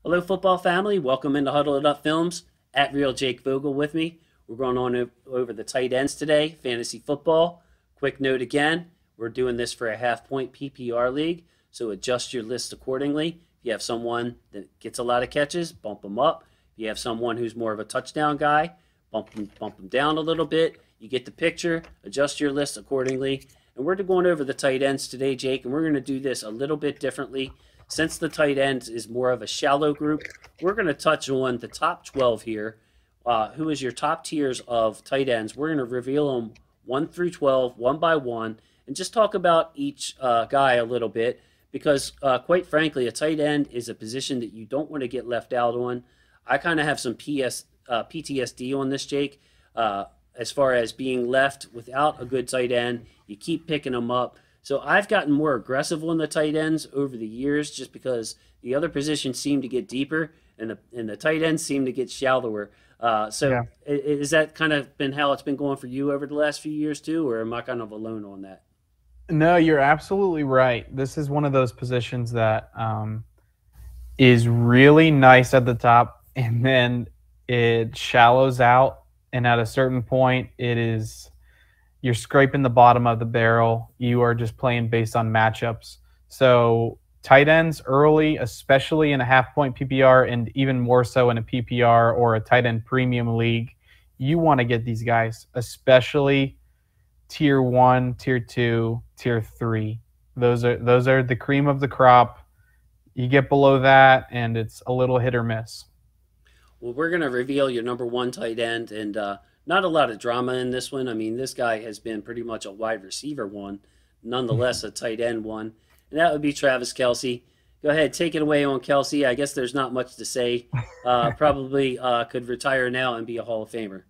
Hello, football family. Welcome into Huddle It Up Films at Real Jake Vogel with me. We're going on over the tight ends today, fantasy football. Quick note again, we're doing this for a half-point PPR league, so adjust your list accordingly. If you have someone that gets a lot of catches, bump them up. If you have someone who's more of a touchdown guy, bump them down a little bit. You get the picture. Adjust your list accordingly. And we're going over the tight ends today, Jake, and we're going to do this a little bit differently. Since the tight ends is more of a shallow group, we're going to touch on the top 12 here. Who is your top tiers of tight ends? We're going to reveal them 1 through 12, one by one, and just talk about each guy a little bit because, quite frankly, a tight end is a position that you don't want to get left out on. I kind of have some PTSD on this, Jake, as far as being left without a good tight end. You keep picking them up. So I've gotten more aggressive on the tight ends over the years just because the other positions seem to get deeper and the tight ends seem to get shallower. So is that kind of been how it's been going for you over the last few years too, or am I kind of alone on that? No, you're absolutely right. This is one of those positions that is really nice at the top, and then it shallows out, and at a certain point, you're scraping the bottom of the barrel. You are just playing based on matchups. So tight ends early, especially in a half-point PPR and even more so in a PPR or a tight end premium league, you want to get these guys, especially tier 1, tier 2, tier 3. Those are the cream of the crop. You get below that, and it's a little hit or miss. Well, we're going to reveal your number one tight end, and not a lot of drama in this one. I mean, this guy has been pretty much a wide receiver one, nonetheless a tight end one, and that would be Travis Kelce. Go ahead, take it away on Kelce. I guess there's not much to say. Probably could retire now and be a Hall of Famer.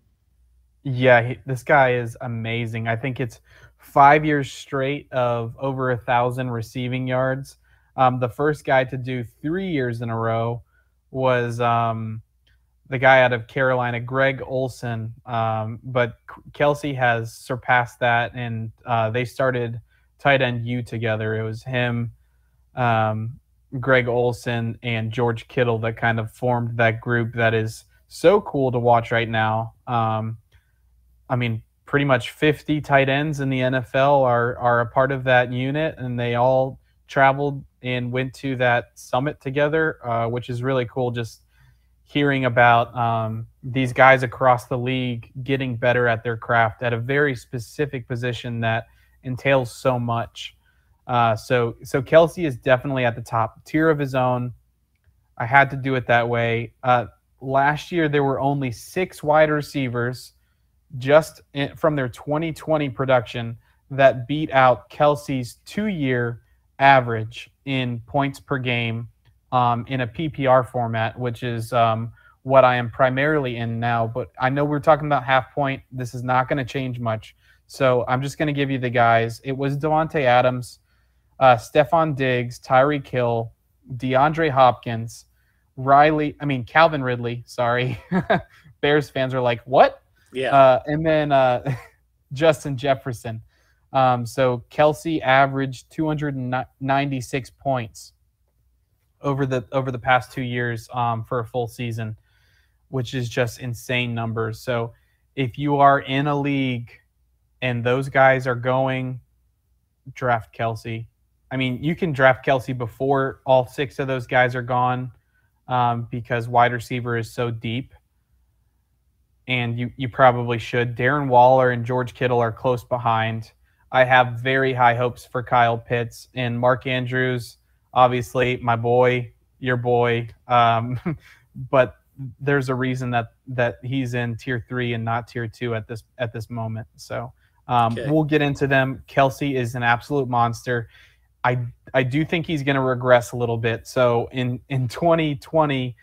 Yeah, this guy is amazing. I think it's 5 years straight of over 1,000 receiving yards. The first guy to do 3 years in a row was the guy out of Carolina, Greg Olsen. But Kelce has surpassed that, and they started tight end U together. It was him, Greg Olsen, and George Kittle that kind of formed that group that is so cool to watch right now. I mean, pretty much 50 tight ends in the NFL are a part of that unit, and they all traveled and went to that summit together, which is really cool. Just hearing about these guys across the league getting better at their craft at a very specific position that entails so much. So Kelce is definitely at the top tier of his own. I had to do it that way. Last year, there were only 6 wide receivers just from their 2020 production that beat out Kelce's 2-year average in points per game in a PPR format, which is what I am primarily in now. But I know we're talking about half point. This is not going to change much. So I'm just going to give you the guys. It was Devontae Adams, Stephon Diggs, Tyreek Hill, DeAndre Hopkins, Calvin Ridley, sorry. Bears fans are like, what? Yeah. And then Justin Jefferson. So Kelce averaged 296 points over the past 2 years for a full season, which is just insane numbers. So if you are in a league and those guys are going, draft Kelce. I mean, you can draft Kelce before all 6 of those guys are gone because wide receiver is so deep. And you probably should. Darren Waller and George Kittle are close behind. I have very high hopes for Kyle Pitts and Mark Andrews. Obviously, my boy, your boy. But there's a reason that he's in tier 3 and not tier 2 at this moment. So we'll get into them. Kelce is an absolute monster. I do think he's going to regress a little bit. So in 2020,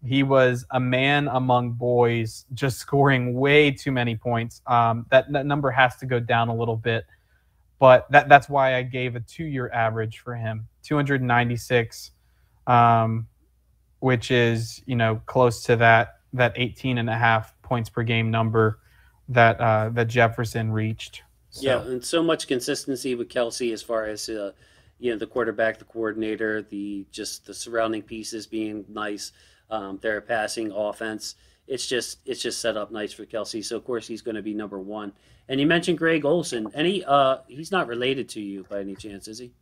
he was a man among boys, just scoring way too many points. That number has to go down a little bit. But that's why I gave a 2-year average for him, 296, which is, close to that 18.5 points per game number that Jefferson reached. So. Yeah, and so much consistency with Kelce as far as the quarterback, the coordinator, the surrounding pieces being nice, their passing offense. It's just set up nice for Kelce. So of course he's going to be number one. And you mentioned Greg Olson. He's not related to you by any chance, is he?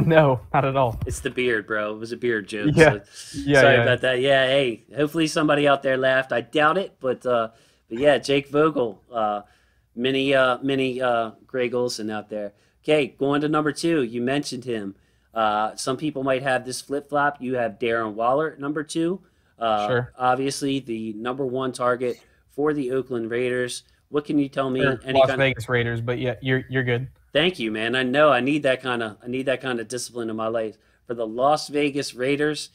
No, not at all. It's the beard, bro. It was a beard joke. Yeah, So yeah, sorry yeah. about that. Yeah, hey, hopefully somebody out there laughed. I doubt it, but yeah, Jake Vogel, mini Greg Olson out there. Okay, going to number two. You mentioned him. Some people might have this flip flop. You have Darren Waller at number two. Sure. Obviously the number one target for the Oakland Raiders. What can you tell me? Or Las Vegas Raiders, but yeah, you're good. Thank you, man. I know I need that kind of discipline in my life. For the Las Vegas Raiders,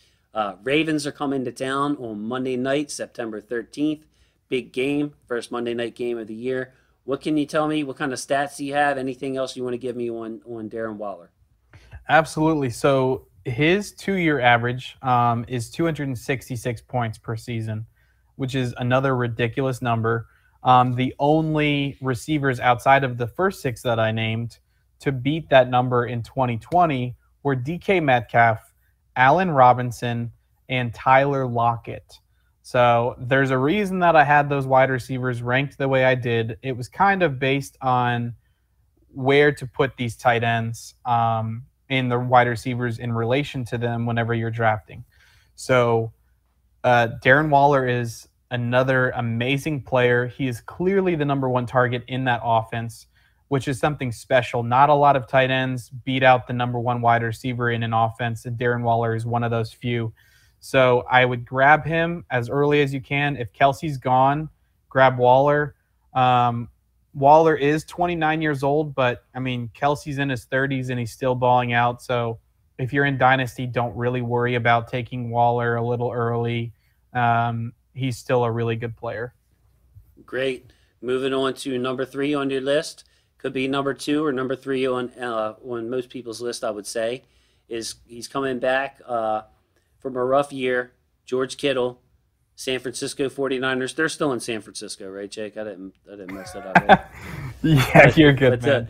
Ravens are coming to town on Monday night, September 13th. Big game, first Monday night game of the year. What can you tell me? What kind of stats do you have? Anything else you want to give me on Darren Waller? Absolutely. So his 2-year average is 266 points per season, which is another ridiculous number. The only receivers outside of the first six that I named to beat that number in 2020 were DK Metcalf, Allen Robinson, and Tyler Lockett. So there's a reason that I had those wide receivers ranked the way I did. It was kind of based on where to put these tight ends in the wide receivers in relation to them whenever you're drafting. So Darren Waller is another amazing player. He is clearly the number one target in that offense, which is something special. Not a lot of tight ends beat out the number one wide receiver in an offense, and Darren Waller is one of those few. So I would grab him as early as you can. If Kelce's gone, grab Waller. Waller is 29 years old, but I mean, Kelce's in his 30s and he's still balling out. So if you're in Dynasty, don't really worry about taking Waller a little early. He's still a really good player. Great. Moving on to number three on your list. Could be number two or number three on most people's list, I would say. Is he's coming back from a rough year. George Kittle, San Francisco 49ers. They're still in San Francisco, right, Jake? I didn't mess that up. Right? Yeah, you're good, man.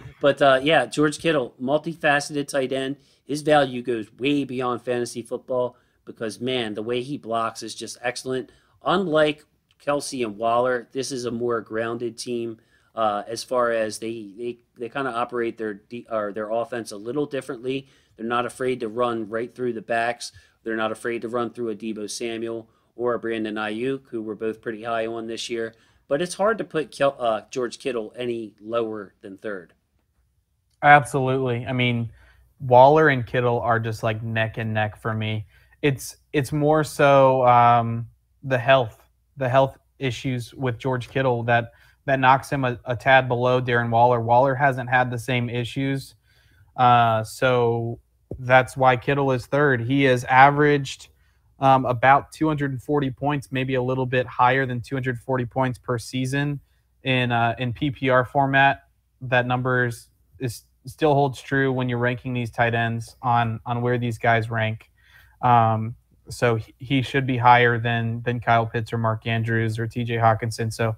Yeah, George Kittle, multifaceted tight end. His value goes way beyond fantasy football because, man, the way he blocks is just excellent. Unlike Kelce and Waller, this is a more grounded team as far as they kind of operate their offense a little differently. They're not afraid to run right through the backs. They're not afraid to run through a Deebo Samuel or a Brandon Ayuk, who we're both pretty high on this year. But it's hard to put George Kittle any lower than third. Absolutely. I mean, Waller and Kittle are just like neck and neck for me. It's more so the health issues with George Kittle that knocks him a tad below Darren Waller. Waller hasn't had the same issues, so that's why Kittle is third. He has averaged about 240 points, maybe a little bit higher than 240 points per season in PPR format. That number is still holds true when you're ranking these tight ends on where these guys rank. So he should be higher than Kyle Pitts or Mark Andrews or TJ Hockenson. So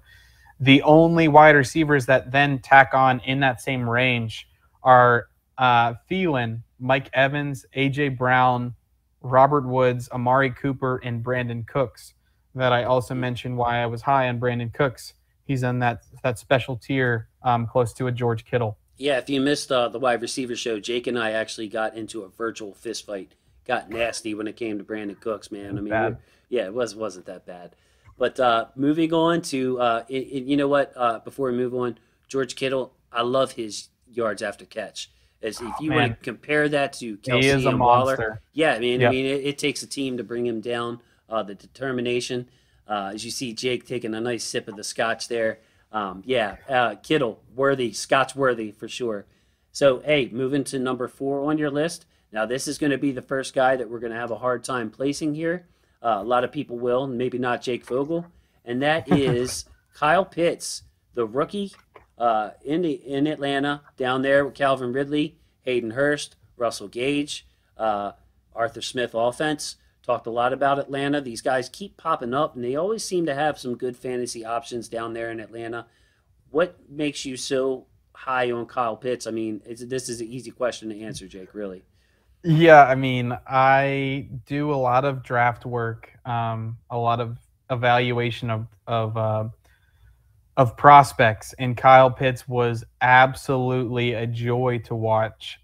the only wide receivers that then tack on in that same range are Thielen, Mike Evans, A.J. Brown, Robert Woods, Amari Cooper, and Brandon Cooks. That I also mentioned why I was high on Brandon Cooks. He's in that special tier close to a George Kittle. Yeah, if you missed the wide receiver show, Jake and I actually got into a virtual fist fight. Got nasty when it came to Brandon Cooks, man. I mean, yeah, it wasn't that bad. But moving on to, you know what? Before we move on, George Kittle, I love his yards after catch. As if you want to compare that to Kelce and Waller, yeah, I mean, it takes a team to bring him down. The determination, as you see Jake taking a nice sip of the scotch there. Kittle worthy, Scotch worthy for sure. So hey, moving to number 4 on your list. Now this is going to be the first guy that we're going to have a hard time placing here. A lot of people will, maybe not Jake Vogel, and that is Kyle Pitts, the rookie in Atlanta, down there with Calvin Ridley, Hayden Hurst, Russell Gage, Arthur Smith offense. Talked a lot about Atlanta. These guys keep popping up, and they always seem to have some good fantasy options down there in Atlanta. What makes you so high on Kyle Pitts? I mean, this is an easy question to answer, Jake. Really. Yeah, I mean, I do a lot of draft work, a lot of evaluation of prospects, and Kyle Pitts was absolutely a joy to watch.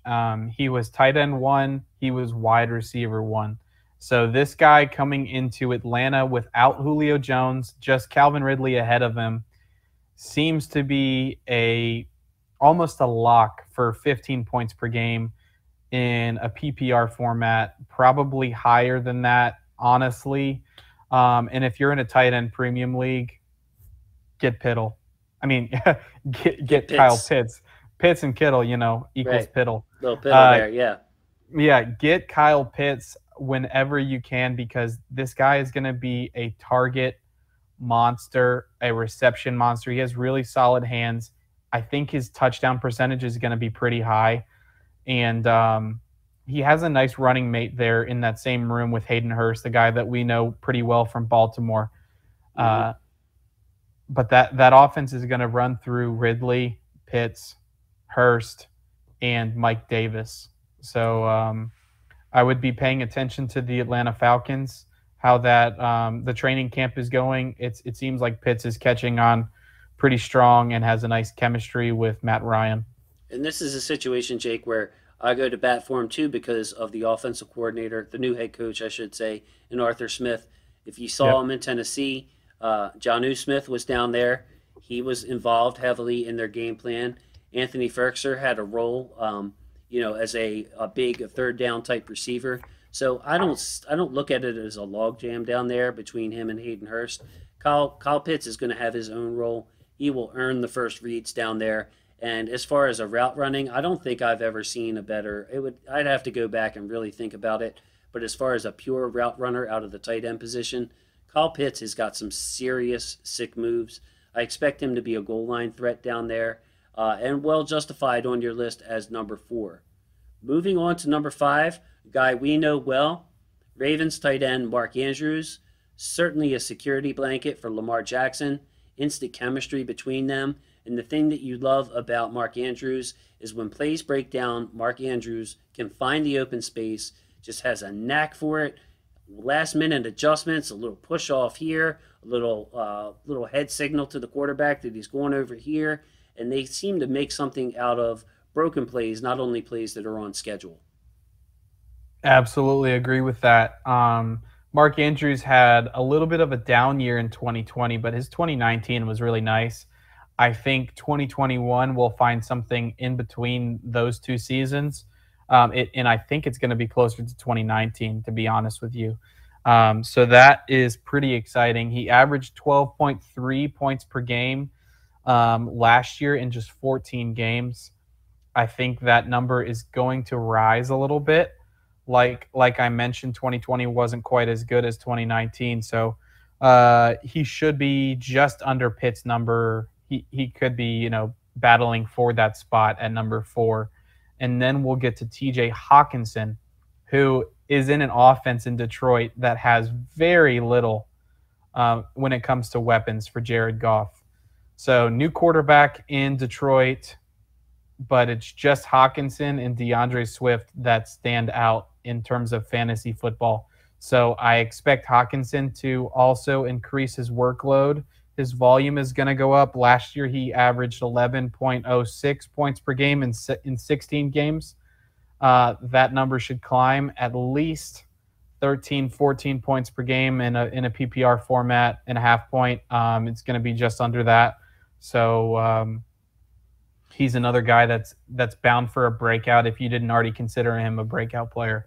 He was tight end one, he was wide receiver one. So this guy coming into Atlanta without Julio Jones, just Calvin Ridley ahead of him, seems to be a almost a lock for 15 points per game in a PPR format, probably higher than that, honestly. And if you're in a tight end premium league, get Pittle. I mean, get Kyle Pitts. Pitts and Kittle, equals Right. Pittle. Little Pittle there, yeah. Yeah, get Kyle Pitts whenever you can, because this guy is going to be a target monster, a reception monster. He has really solid hands. I think his touchdown percentage is going to be pretty high. And he has a nice running mate there in that same room with Hayden Hurst, the guy that we know pretty well from Baltimore. Mm-hmm. But that offense is going to run through Ridley, Pitts, Hurst, and Mike Davis. So I would be paying attention to the Atlanta Falcons, how that the training camp is going. It seems like Pitts is catching on pretty strong and has a nice chemistry with Matt Ryan. And this is a situation, Jake, where I go to bat for him too because of the offensive coordinator, the new head coach, I should say, and Arthur Smith. If you saw him in Tennessee, Jonnu Smith was down there. He was involved heavily in their game plan. Anthony Ferkser had a role, as a big third down type receiver. So I don't look at it as a logjam down there between him and Hayden Hurst. Kyle Pitts is going to have his own role. He will earn the first reads down there. And as far as a route running, I don't think I've ever seen a better. I'd have to go back and really think about it. But as far as a pure route runner out of the tight end position, Kyle Pitts has got some serious sick moves. I expect him to be a goal line threat down there, and well justified on your list as number 4. Moving on to number 5, a guy we know well, Ravens tight end Mark Andrews. Certainly a security blanket for Lamar Jackson. Instant chemistry between them. And the thing that you love about Mark Andrews is when plays break down, Mark Andrews can find the open space, just has a knack for it. Last minute adjustments, a little push off here, a little head signal to the quarterback that he's going over here, and they seem to make something out of broken plays, not only plays that are on schedule. Absolutely agree with that. Mark Andrews had a little bit of a down year in 2020, but his 2019 was really nice. I think 2021 will find something in between those two seasons. And I think it's going to be closer to 2019, to be honest with you. So that is pretty exciting. He averaged 12.3 points per game last year in just 14 games. I think that number is going to rise a little bit. Like I mentioned, 2020 wasn't quite as good as 2019. So he should be just under Pitt's number. He could be, battling for that spot at number 4. And then we'll get to TJ Hockenson, who is in an offense in Detroit that has very little when it comes to weapons for Jared Goff. So new quarterback in Detroit, but it's just Hockenson and DeAndre Swift that stand out in terms of fantasy football. So I expect Hockenson to also increase his workload. His volume is going to go up. Last year, he averaged 11.06 points per game in 16 games. That number should climb at least 13, 14 points per game in a PPR format and a half point. It's going to be just under that. So he's another guy that's bound for a breakout if you didn't already consider him a breakout player.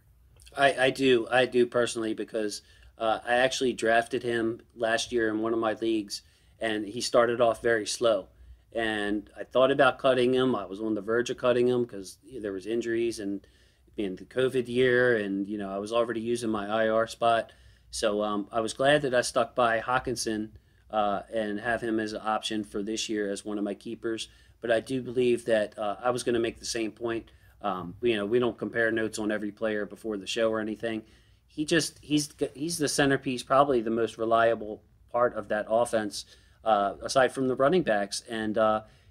I do personally because I actually drafted him last year in one of my leagues, and he started off very slow. And I thought about cutting him. I was on the verge of cutting him because there was injuries and being the COVID year, and I was already using my IR spot. So I was glad that I stuck by Hockenson and have him as an option for this year as one of my keepers. But I do believe that I was going to make the same point. We don't compare notes on every player before the show or anything. He's the centerpiece, probably the most reliable part of that offense, aside from the running backs. And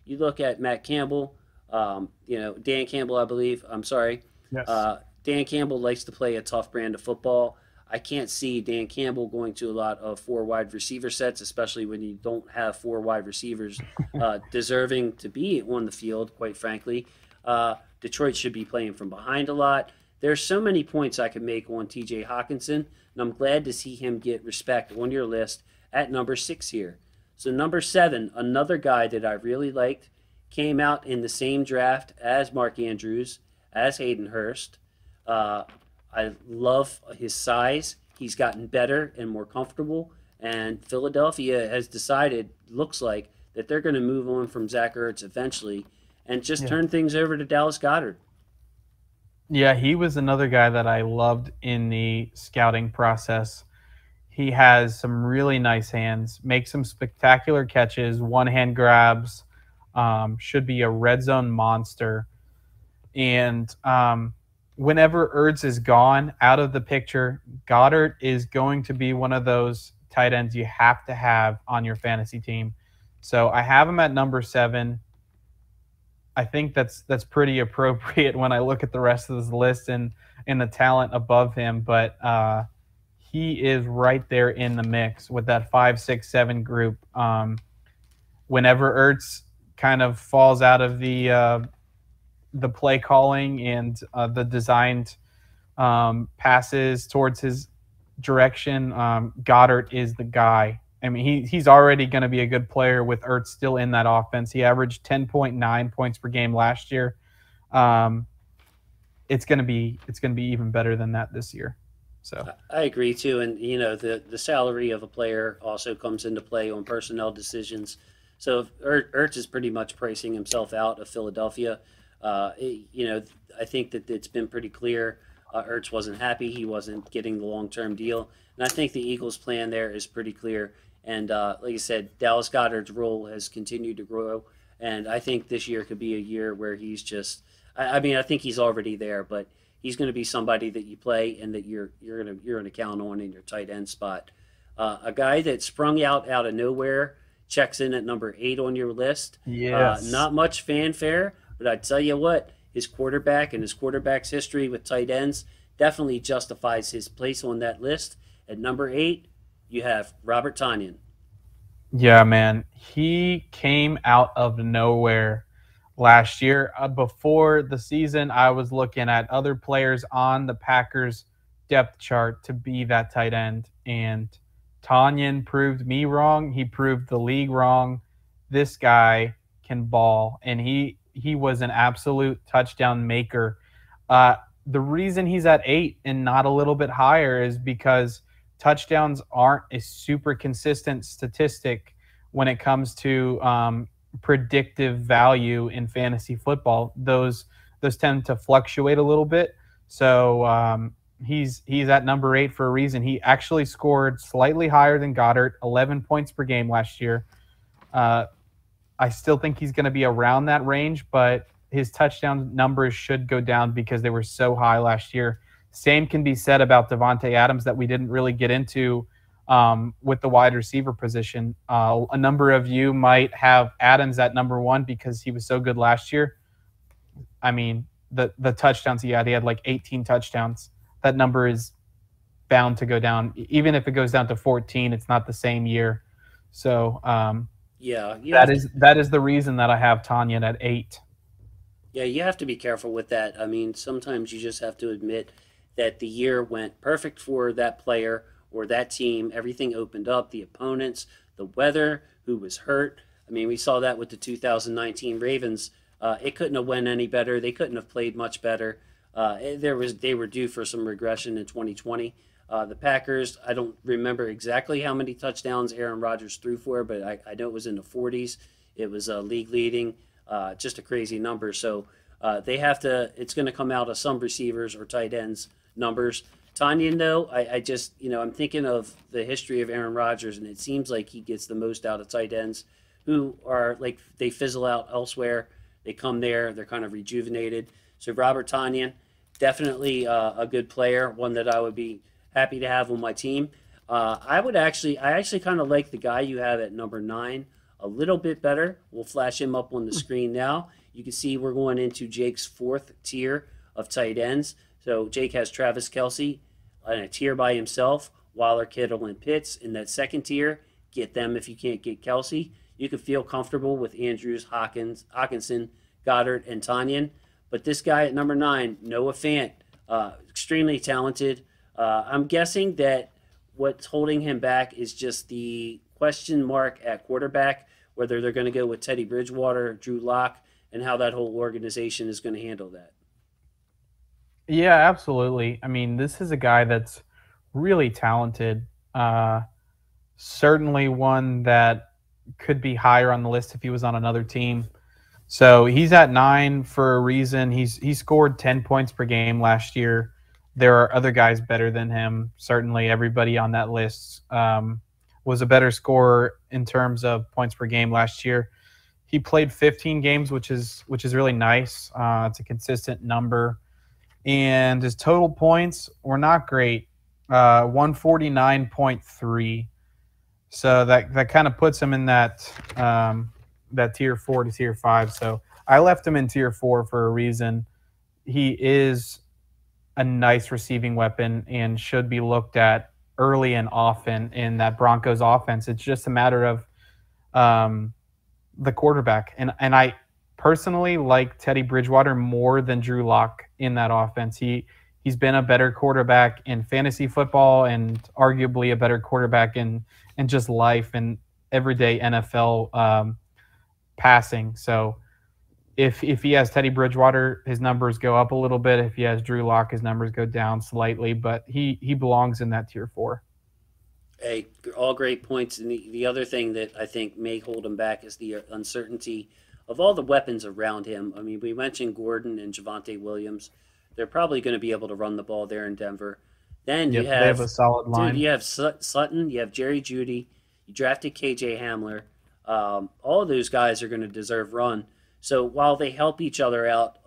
you look at Matt Campbell, Dan Campbell, I believe. I'm sorry. Yes. Dan Campbell likes to play a tough brand of football. I can't see Dan Campbell going to a lot of four wide receiver sets, especially when you don't have four wide receivers deserving to be on the field, quite frankly. Detroit should be playing from behind a lot. There's so many points I could make on TJ Hockenson, and I'm glad to see him get respect on your list at number 6 here. So, number 7, another guy that I really liked, came out in the same draft as Mark Andrews, as Hayden Hurst. Uh, I love his size. He's gotten better and more comfortable. And Philadelphia has decided, looks like, that they're going to move on from Zach Ertz eventually and just Yeah. turn things over to Dallas Goedert. Yeah, he was another guy that I loved in the scouting process. He has some really nice hands, makes some spectacular catches, one hand grabs, should be a red zone monster. And whenever Ertz is gone out of the picture, Goddard is going to be one of those tight ends you have to have on your fantasy team. So I have him at number 7. I think that's pretty appropriate when I look at the rest of this list and the talent above him. But he is right there in the mix with that 5, 6, 7 group. Whenever Ertz kind of falls out of the play calling and the designed passes towards his direction, Goddard is the guy. I mean, he's already going to be a good player with Ertz still in that offense. He averaged 10.9 points per game last year. Um, it's going to be even better than that this year. So I agree too, and the salary of a player also comes into play on personnel decisions. So if Ertz is pretty much pricing himself out of Philadelphia. I think that it's been pretty clear. Ertz wasn't happy; he wasn't getting the long-term deal, and I think the Eagles' plan there is pretty clear. And like I said, Dallas Goedert's role has continued to grow, and I think this year could be a year where he's just. I mean, I think he's already there, but he's going to be somebody that you play and that you're going to count on in your tight end spot. A guy that sprung out of nowhere checks in at number 8 on your list. yes, Not much fanfare, but I tell you what, his quarterback and his quarterback's history with tight ends definitely justifies his place on that list. At number 8, you have Robert Tonyan. yeah, man, he came out of nowhere last year. Before the season, I was looking at other players on the Packers depth chart to be that tight end, and Tonyan proved me wrong. He proved the league wrong. This guy can ball, and he was an absolute touchdown maker. The reason he's at 8 and not a little bit higher is because touchdowns aren't a super consistent statistic when it comes to predictive value in fantasy football. Those tend to fluctuate a little bit. So he's at number 8 for a reason. He actually scored slightly higher than Goddard, 11 points per game last year. I still think he's going to be around that range, but his touchdown numbers should go down because they were so high last year. Same can be said about Devontae Adams that we didn't really get into with the wide receiver position. A number of you might have Adams at number 1 because he was so good last year. I mean, the touchdowns he had like 18 touchdowns. That number is bound to go down. Even if it goes down to 14, it's not the same year. So Yeah, that is the reason that I have Tonyan at 8. yeah, you have to be careful with that. I mean, sometimes you just have to admit that the year went perfect for that player or that team. Everything opened up, the opponents, the weather, who was hurt. I mean, we saw that with the 2019 Ravens. It couldn't have went any better. They couldn't have played much better. They were due for some regression in 2020. The Packers, I don't remember exactly how many touchdowns Aaron Rodgers threw for, but I know it was in the 40s. It was league leading, just a crazy number. So they have to. It's going to come out of some receivers or tight ends numbers. Tonyan, though, I just, I'm thinking of the history of Aaron Rodgers, and it seems like he gets the most out of tight ends who are like they fizzle out elsewhere. They come there, they're kind of rejuvenated. So Robert Tonyan, definitely a good player, one that I would be happy to have on my team. I actually kind of like the guy you have at number 9, a little bit better. We'll flash him up on the screen now. You can see we're going into Jake's fourth tier of tight ends. So Jake has Travis Kelce in a tier by himself, Waller, Kittle, and Pitts in that second tier. Get them if you can't get Kelce. You can feel comfortable with Andrews, Hockenson, Goedert, and Tonyan. But this guy at number 9, Noah Fant, extremely talented. I'm guessing that what's holding him back is just the question mark at quarterback, whether they're going to go with Teddy Bridgewater, Drew Lock, and how that whole organization is going to handle that. Yeah, absolutely. I mean, this is a guy that's really talented. Certainly one that could be higher on the list if he was on another team. So he's at 9 for a reason. He scored 10 points per game last year. There are other guys better than him. Certainly everybody on that list was a better scorer in terms of points per game last year. He played 15 games, which is really nice. It's a consistent number. And his total points were not great, 149.3. So that kind of puts him in that tier 4 to tier 5. So I left him in tier 4 for a reason. He is a nice receiving weapon and should be looked at early and often in that Broncos offense. It's just a matter of the quarterback. And I personally like Teddy Bridgewater more than Drew Lock in that offense. He's been a better quarterback in fantasy football and arguably a better quarterback in just life and everyday NFL passing. So if he has Teddy Bridgewater, his numbers go up a little bit. If he has Drew Lock, his numbers go down slightly. But he belongs in that tier 4. Hey, all great points. And the other thing that I think may hold him back is the uncertainty of all the weapons around him. I mean, we mentioned Gordon and Javonte Williams. They're probably going to be able to run the ball there in Denver. Then they have a solid line. Dude, you have Sutton, you have Jerry Jeudy, you drafted KJ Hamler. All of those guys are going to deserve run. So while they help each other out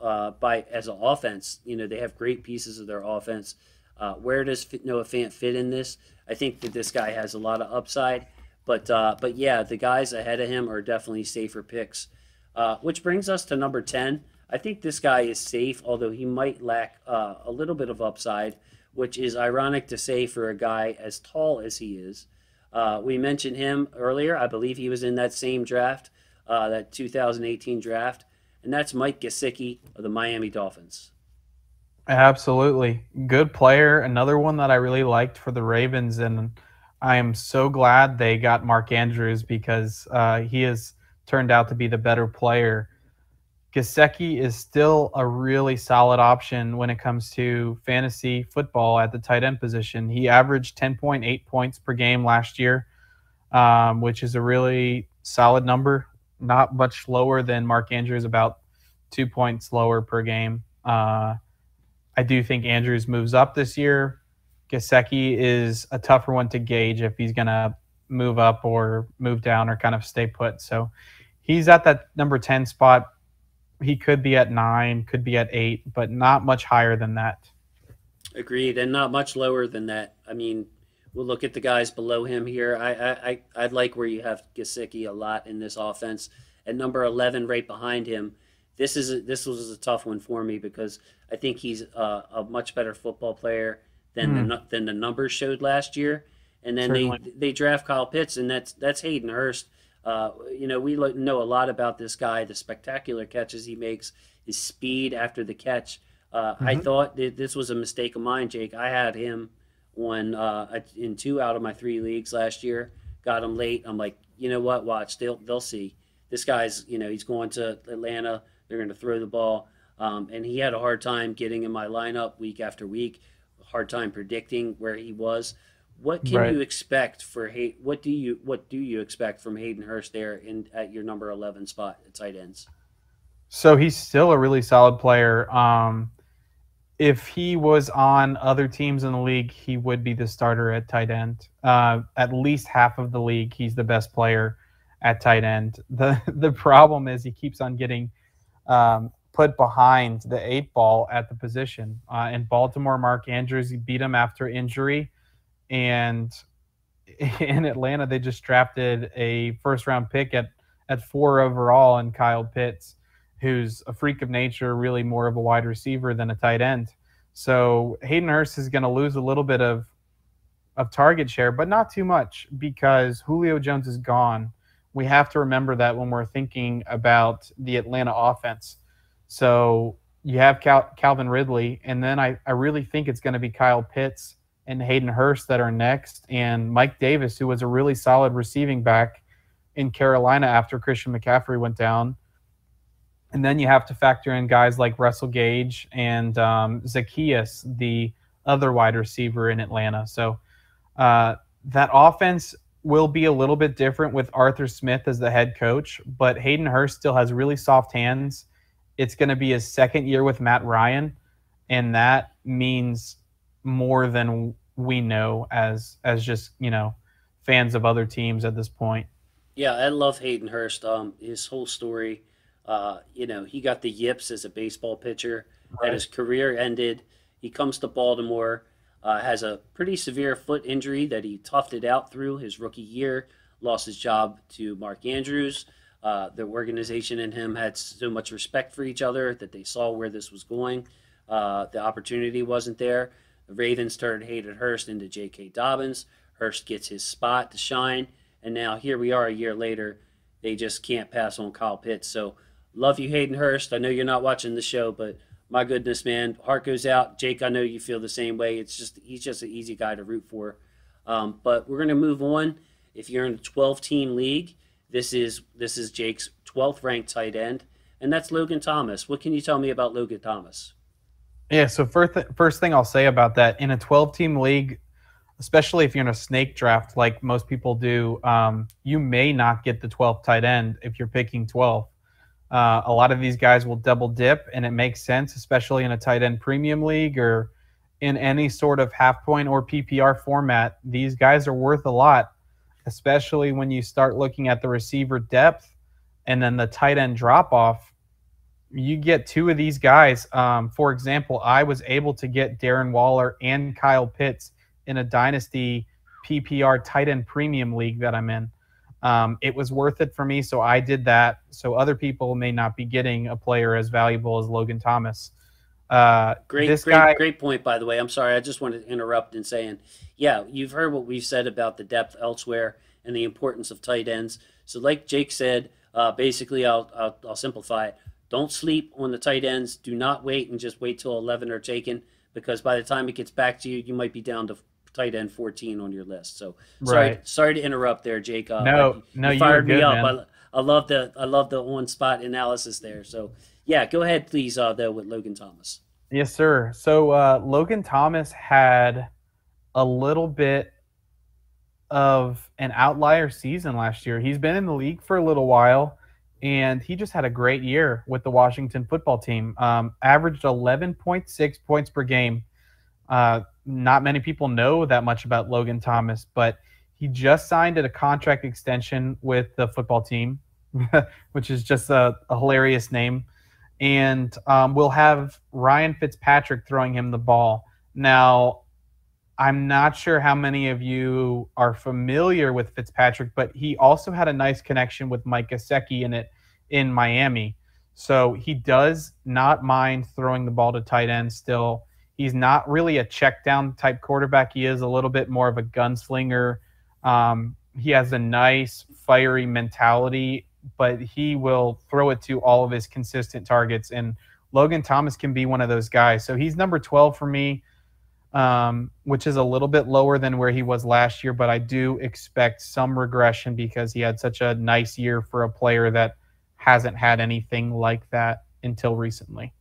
as an offense, they have great pieces of their offense. Where does Noah Fant fit in this? I think that this guy has a lot of upside. But yeah, the guys ahead of him are definitely safer picks. Which brings us to number 10. I think this guy is safe, although he might lack a little bit of upside, which is ironic to say for a guy as tall as he is. We mentioned him earlier. I believe he was in that same draft, that 2018 draft, and that's Mike Gesicki of the Miami Dolphins. Absolutely. Good player. Another one that I really liked for the Ravens, and I am so glad they got Mark Andrews because he has turned out to be the better player. Gesicki is still a really solid option when it comes to fantasy football at the tight end position. He averaged 10.8 points per game last year, which is a really solid number. Not much lower than Mark Andrews, about 2 points lower per game. I do think Andrews moves up this year. Gesicki is a tougher one to gauge if he's going to move up or move down or kind of stay put. So he's at that number 10 spot. He could be at 9, could be at 8, but not much higher than that. Agreed, and not much lower than that. I mean, we'll look at the guys below him here. I'd like where you have Gesicki a lot in this offense. At number 11, right behind him, this was a tough one for me because I think he's a much better football player than the numbers showed last year. And then they draft Kyle Pitts, and that's Hayden Hurst. We know a lot about this guy, the spectacular catches he makes, his speed after the catch. I thought that this was a mistake of mine, Jake. I had him in 2 out of my 3 leagues last year. Got him late. I'm like, you know what? Watch, they'll see. This guy's, he's going to Atlanta. They're going to throw the ball, and he had a hard time getting in my lineup week after week. Hard time predicting where he was. What can you expect for what do you expect from Hayden Hurst there at your number 11 spot at tight ends? So he's still a really solid player. If he was on other teams in the league, he would be the starter at tight end. At least half of the league, he's the best player at tight end. The problem is he keeps on getting put behind the 8 ball at the position. In Baltimore, Mark Andrews, he beat him after injury. And in Atlanta, they just drafted a first-round pick at at 4 overall, and Kyle Pitts, who's a freak of nature, really more of a wide receiver than a tight end. So Hayden Hurst is going to lose a little bit of target share, but not too much because Julio Jones is gone. We have to remember that when we're thinking about the Atlanta offense. So you have Calvin Ridley, and then I really think it's going to be Kyle Pitts and Hayden Hurst that are next, and Mike Davis, who was a really solid receiving back in Carolina after Christian McCaffrey went down. And then you have to factor in guys like Russell Gage and Zacchaeus, the other wide receiver in Atlanta. So that offense will be a little bit different with Arthur Smith as the head coach, but Hayden Hurst still has really soft hands. It's going to be his second year with Matt Ryan, and that means more than we know as just, fans of other teams at this point. Yeah, I love Hayden Hurst. His whole story. He got the yips as a baseball pitcher. That Right. his career ended. He comes to Baltimore, has a pretty severe foot injury that he toughed it out through his rookie year. Lost his job to Mark Andrews. The organization and him had so much respect for each other that they saw where this was going. The opportunity wasn't there. The Ravens turned Hayden Hurst into J.K. Dobbins. Hurst gets his spot to shine, and now here we are a year later. They just can't pass on Kyle Pitts. So love you, Hayden Hurst. I know you're not watching the show, but my goodness, man, heart goes out. Jake, I know you feel the same way. He's just an easy guy to root for. But we're gonna move on. If you're in a 12-team league, this is Jake's 12th ranked tight end, and that's Logan Thomas. What can you tell me about Logan Thomas? Yeah, so first thing I'll say about that, in a 12-team league, especially if you're in a snake draft like most people do, you may not get the 12th tight end if you're picking 12. A lot of these guys will double dip, and it makes sense, especially in a tight end premium league or in any sort of half point or PPR format. These guys are worth a lot, especially when you start looking at the receiver depth and then the tight end drop off. You get 2 of these guys. For example, I was able to get Darren Waller and Kyle Pitts in a dynasty PPR tight end premium league that I'm in. It was worth it for me, so I did that. So other people may not be getting a player as valuable as Logan Thomas. Great point, by the way. I'm sorry, I just wanted to interrupt in saying, yeah, you've heard what we've said about the depth elsewhere and the importance of tight ends. So, like Jake said, basically, I'll simplify it. Don't sleep on the tight ends. Do not wait and just wait till 11 are taken, because by the time it gets back to you, you might be down to tight end 14 on your list. So Right. sorry to interrupt there, Jake. No, You you were fired me good, up. man. I love the on spot analysis there. So yeah, go ahead, please. Though with Logan Thomas. Yes, sir. So Logan Thomas had a little bit of an outlier season last year. He's been in the league for a little while, and he just had a great year with the Washington football team. Averaged 11.6 points per game. Not many people know that much about Logan Thomas, but he just signed a contract extension with the football team, which is just a hilarious name. And we'll have Ryan Fitzpatrick throwing him the ball. Now, I'm not sure how many of you are familiar with Fitzpatrick, but he also had a nice connection with Mike Gesicki in Miami. So he does not mind throwing the ball to tight end still. He's not really a check down type quarterback. He is a little bit more of a gunslinger. He has a nice, fiery mentality, but he will throw it to all of his consistent targets. And Logan Thomas can be one of those guys. So he's number 12 for me, which is a little bit lower than where he was last year, but I do expect some regression because he had such a nice year for a player that hasn't had anything like that until recently.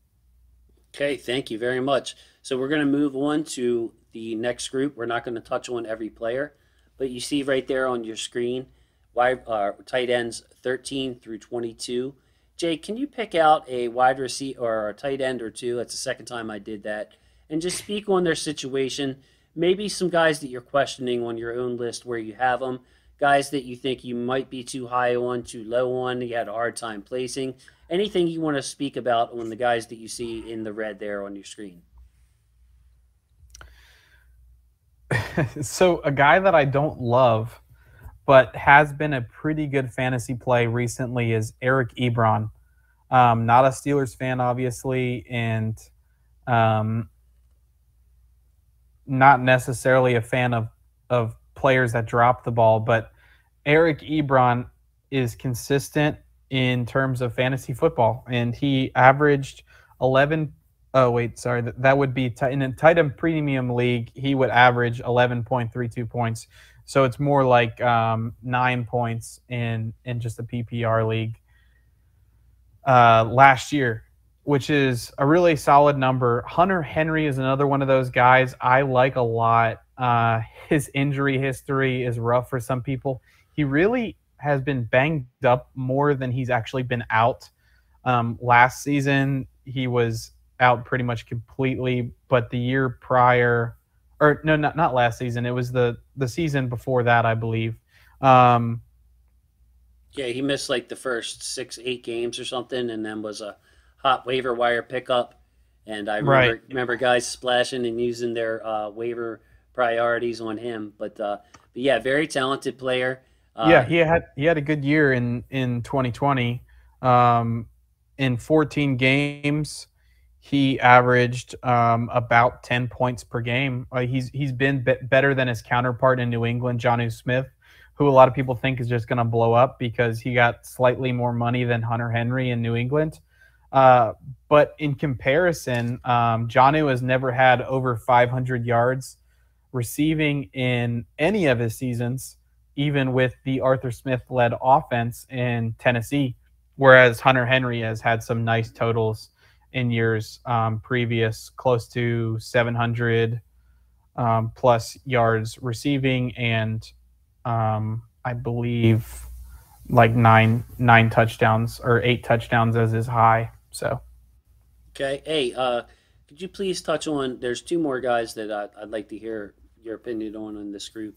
Okay, thank you very much. So we're going to move on to the next group. We're not going to touch on every player, but you see right there on your screen, tight ends 13 through 22. Jake, can you pick out a wide receiver or a tight end or two? That's the second time I did that, and just speak on their situation. Maybe some guys that you're questioning on your own list where you have them, guys that you think you might be too high on, too low on, you had a hard time placing. Anything you want to speak about on the guys that you see in the red there on your screen? So a guy that I don't love, but has been a pretty good fantasy play recently is Eric Ebron. Not a Steelers fan, obviously, and um, not necessarily a fan of players that drop the ball, but Eric Ebron is consistent in terms of fantasy football, and he averaged 11. Oh wait, sorry, that would be in a tight end premium league. He would average 11.32 points, so it's more like 9 points in just a PPR league last year, which is a really solid number. Hunter Henry is another one of those guys I like a lot. His injury history is rough for some people. He really has been banged up more than he's actually been out. Last season, he was out pretty much completely, but the year prior, or no, not last season. It was the season before that, I believe. Um, Yeah, he missed like the first 6, 8 games or something, and then was a hot waiver wire pickup. And I right. remember guys splashing and using their waiver priorities on him. But yeah, very talented player. Yeah, Uh, he had a good year in 2020. Um, in 14 games, he averaged about 10 points per game. He's been better than his counterpart in New England, Jonnu Smith, who a lot of people think is just going to blow up because he got slightly more money than Hunter Henry in New England. Uh, but in comparison, Jonnu has never had over 500 yards receiving in any of his seasons, even with the Arthur Smith led offense in Tennessee, whereas Hunter Henry has had some nice totals in years previous, close to 700 plus yards receiving, and I believe like nine touchdowns or 8 touchdowns as his high. So okay, hey, could you please touch on? There's two more guys that I'd like to hear your opinion on in this group.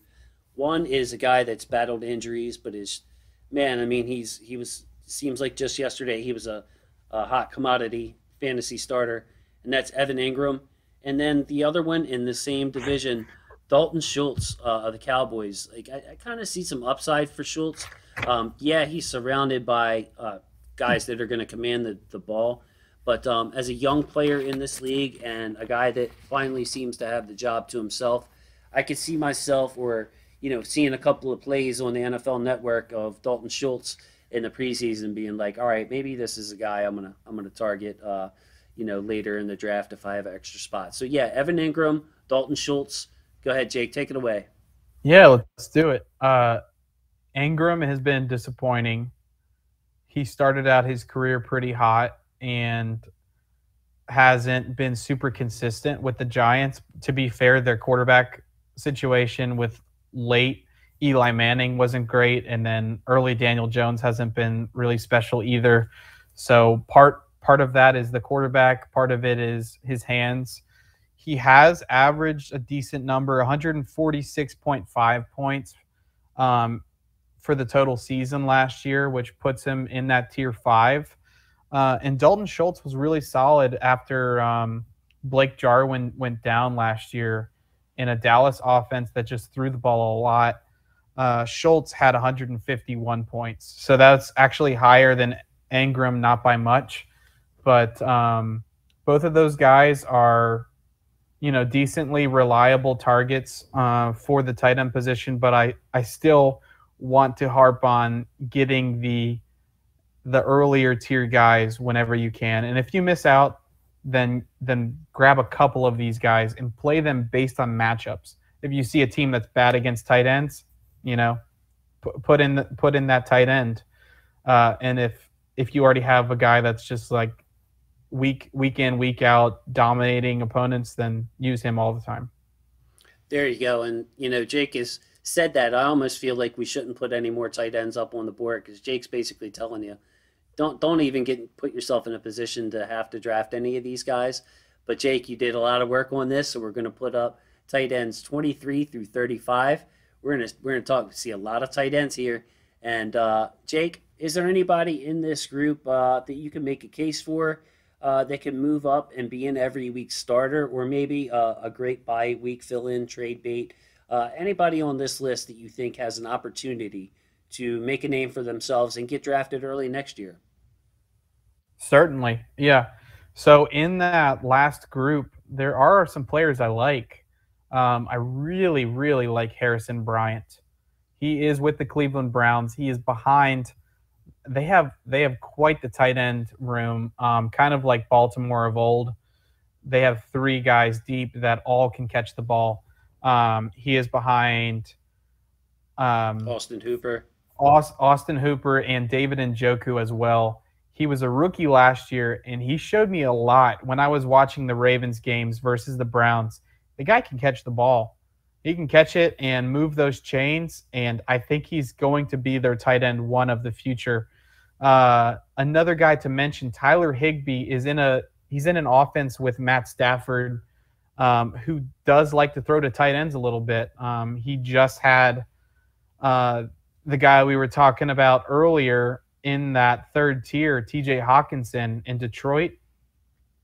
One is a guy that's battled injuries, but is man. I mean, he was seems like just yesterday he was a hot commodity fantasy starter, and that's Evan Ingram. And then the other one in the same division, Dalton Schultz of the Cowboys. Like I kind of see some upside for Schultz. Yeah, he's surrounded by guys that are going to command the ball. But as a young player in this league and a guy that finally seems to have the job to himself, I could see myself or seeing a couple of plays on the NFL Network of Dalton Schultz in the preseason, being like, all right, maybe this is a guy I'm gonna target, later in the draft if I have an extra spot. So yeah, Evan Ingram, Dalton Schultz. Go ahead, Jake, take it away. yeah, let's do it. Ingram has been disappointing. He started out his career pretty hot and hasn't been super consistent with the Giants. To be fair, their quarterback situation with late Eli Manning wasn't great, and then early Daniel Jones hasn't been really special either. So part of that is the quarterback, part of it is his hands. He has averaged a decent number, 146.5 points for the total season last year, which puts him in that tier 5. And Dalton Schultz was really solid after Blake Jarwin went down last year in a Dallas offense that just threw the ball a lot. Schultz had 151 points. So that's actually higher than Ingram, not by much. But both of those guys are, decently reliable targets for the tight end position. But I still want to harp on getting the earlier tier guys whenever you can. And if you miss out, then grab a couple of these guys and play them based on matchups. If you see a team that's bad against tight ends, put in that tight end. And if you already have a guy that's just like week in, week out dominating opponents, then use him all the time. There you go. And Jake has said that. I almost feel like we shouldn't put any more tight ends up on the board because Jake's basically telling you, don't even put yourself in a position to have to draft any of these guys. But Jake, you did a lot of work on this, so we're going to put up tight ends 23 through 35. We're gonna see a lot of tight ends here. And Jake, is there anybody in this group that you can make a case for that can move up and be an every week starter, or maybe a great bye week fill in trade bait Anybody on this list that you think has an opportunity to make a name for themselves and get drafted early next year? Certainly. Yeah. So in that last group, there are some players I like. I really, really like Harrison Bryant. He is with the Cleveland Browns. He is behind. They have quite the tight end room, kind of like Baltimore of old. They have three guys deep that all can catch the ball. He is behind Austin Hooper. Austin Hooper and David Njoku as well. He was a rookie last year, and he showed me a lot when I was watching the Ravens games versus the Browns. The guy can catch the ball. He can catch it and move those chains, and I think he's going to be their tight end one of the future. Another guy to mention, Tyler Higbee, he's in an offense with Matt Stafford, who does like to throw to tight ends a little bit. He just had the guy we were talking about earlier in that third tier, TJ Hockenson in Detroit.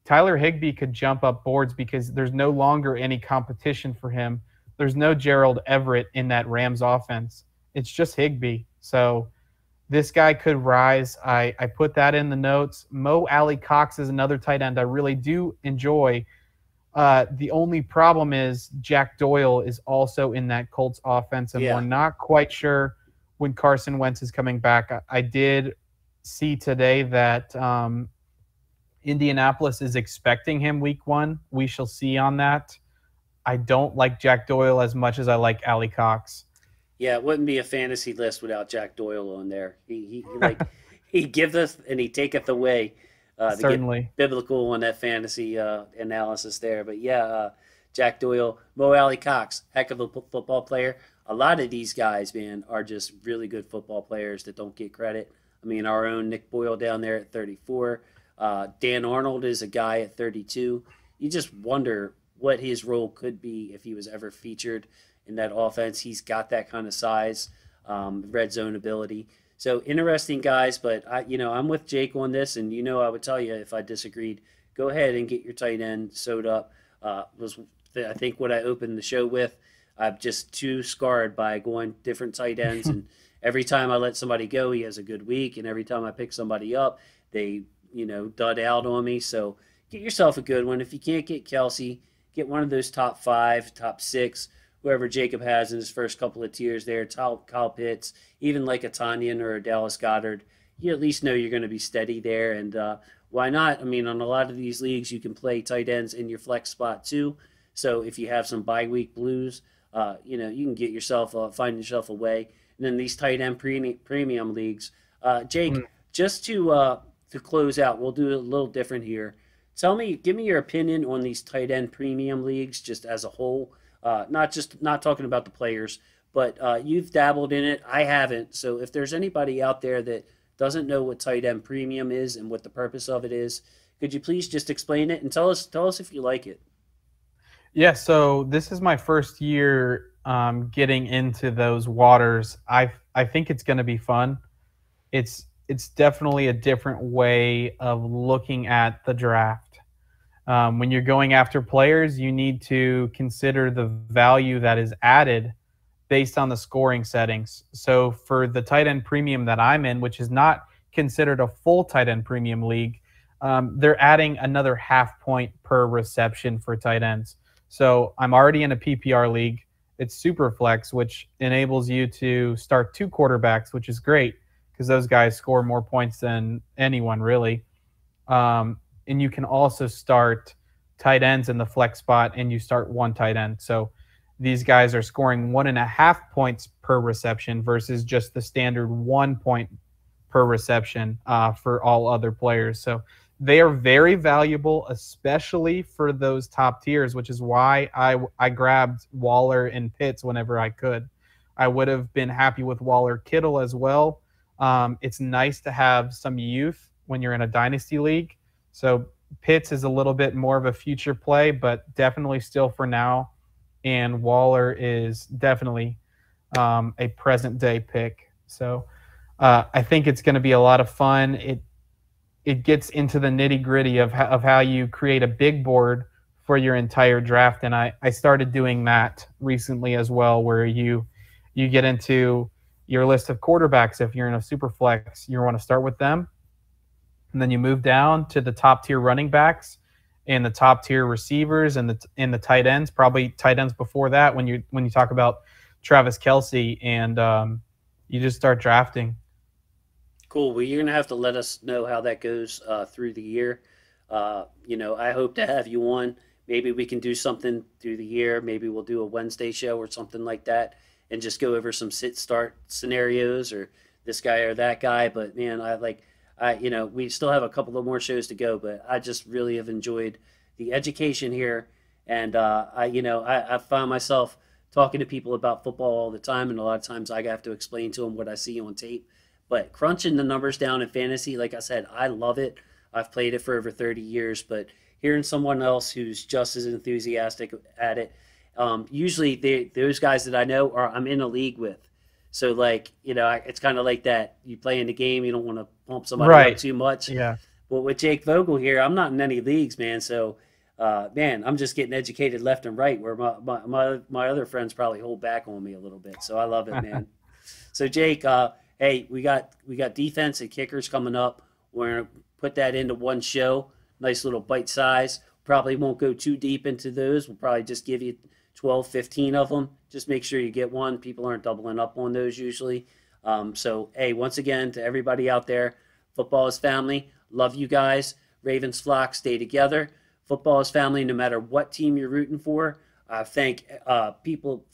Tyler Higbee could jump up boards because there's no longer any competition for him. There's no Gerald Everett in that Rams offense. It's just Higbee. So this guy could rise. I put that in the notes. Mo Alley Cox is another tight end I really do enjoy. The only problem is Jack Doyle is also in that Colts offense, and we're not quite sure when Carson Wentz is coming back. I did see today that Indianapolis is expecting him week 1. We shall see on that. I don't like Jack Doyle as much as I like Alley Cox. Yeah, it wouldn't be a fantasy list without Jack Doyle on there. He giveth and he taketh away. Certainly. To get biblical on that fantasy analysis there. But yeah, Jack Doyle, Mo Alley Cox, heck of a football player. A lot of these guys, man, are just really good football players that don't get credit. I mean, our own Nick Boyle down there at 34. Dan Arnold is a guy at 32. You just wonder what his role could be if he was ever featured in that offense. He's got that kind of size, red zone ability. So interesting guys, but I'm with Jake on this, and I would tell you if I disagreed, go ahead and get your tight end sewed up. Was I think what I opened the show with. I'm just too scarred by going different tight ends, and every time I let somebody go, he has a good week, and every time I pick somebody up, they dud out on me. So get yourself a good one. If you can't get Kelce, get one of those top 5, top 6. Whoever Jacob has in his first couple of tiers there, Kyle Pitts, even like a Tonyan or a Dallas Goedert, you at least know you're going to be steady there. And why not? I mean, on a lot of these leagues, you can play tight ends in your flex spot too. So if you have some bye week blues, you can get yourself, find yourself a way. And then these tight end premium leagues, Jake, just to close out, we'll do it a little different here. Give me your opinion on these tight end premium leagues just as a whole. Not talking about the players, but you've dabbled in it. I haven't. So if there's anybody out there that doesn't know what tight end premium is and what the purpose of it is, could you please just explain it and tell us if you like it? Yeah. So this is my first year getting into those waters. I think it's going to be fun. It's definitely a different way of looking at the draft. When you're going after players, you need to consider the value that is added based on the scoring settings. So for the tight end premium that I'm in, which is not considered a full tight end premium league, they're adding another half point per reception for tight ends. So I'm already in a PPR league. It's super flex, which enables you to start 2 quarterbacks, which is great because those guys score more points than anyone really. And you can also start tight ends in the flex spot, and you start 1 tight end. So these guys are scoring 1.5 points per reception versus just the standard 1 point per reception for all other players. So they are very valuable, especially for those top tiers, which is why I grabbed Waller and Pitts whenever I could. I would have been happy with Waller Kittle as well. It's nice to have some youth when you're in a dynasty league. So Pitts is a little bit more of a future play, but definitely still for now. And Waller is definitely a present day pick. So I think it's going to be a lot of fun. It gets into the nitty gritty of how you create a big board for your entire draft. And I started doing that recently as well, where you get into your list of quarterbacks. If you're in a super flex, you want to start with them. And then you move down to the top tier running backs and the top tier receivers and the tight ends, probably tight ends before that when you talk about Travis Kelce, and you just start drafting. Cool. Well, you're gonna have to let us know how that goes through the year. I hope to have you on. Maybe we can do something through the year. Maybe we'll do a Wednesday show or something like that, and just go over some sit start scenarios or this guy or that guy. But man, we still have a couple of more shows to go. But I just really have enjoyed the education here, and I find myself talking to people about football all the time, and a lot of times I have to explain to them what I see on tape. But crunching the numbers down in fantasy, like I said, I love it. I've played it for over 30 years, but hearing someone else who's just as enthusiastic at it, usually those guys that I know I'm in a league with. So it's kind of like that. You play in the game, you don't want to pump somebody up too much. Yeah. But with Jake Vogel here, I'm not in any leagues, man. So, man, I'm just getting educated left and right, where my other friends probably hold back on me a little bit. So I love it, man. So Jake, hey, we got defense and kickers coming up. We're gonna put that into one show. Nice little bite size. Probably won't go too deep into those. We'll probably just give you 12, 15 of them. Just make sure you get one. People aren't doubling up on those usually. So, hey, once again, to everybody out there, football is family. Love you guys. Ravens flock, stay together. Football is family no matter what team you're rooting for. Thank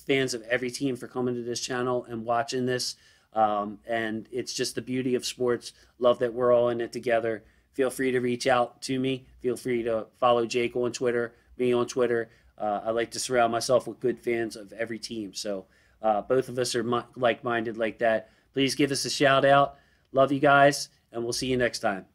fans of every team for coming to this channel and watching this. And it's just the beauty of sports. Love that we're all in it together. Feel free to reach out to me. Feel free to follow Jake on Twitter, me on Twitter. I like to surround myself with good fans of every team. So both of us are like-minded like that. Please give us a shout out. Love you guys, and we'll see you next time.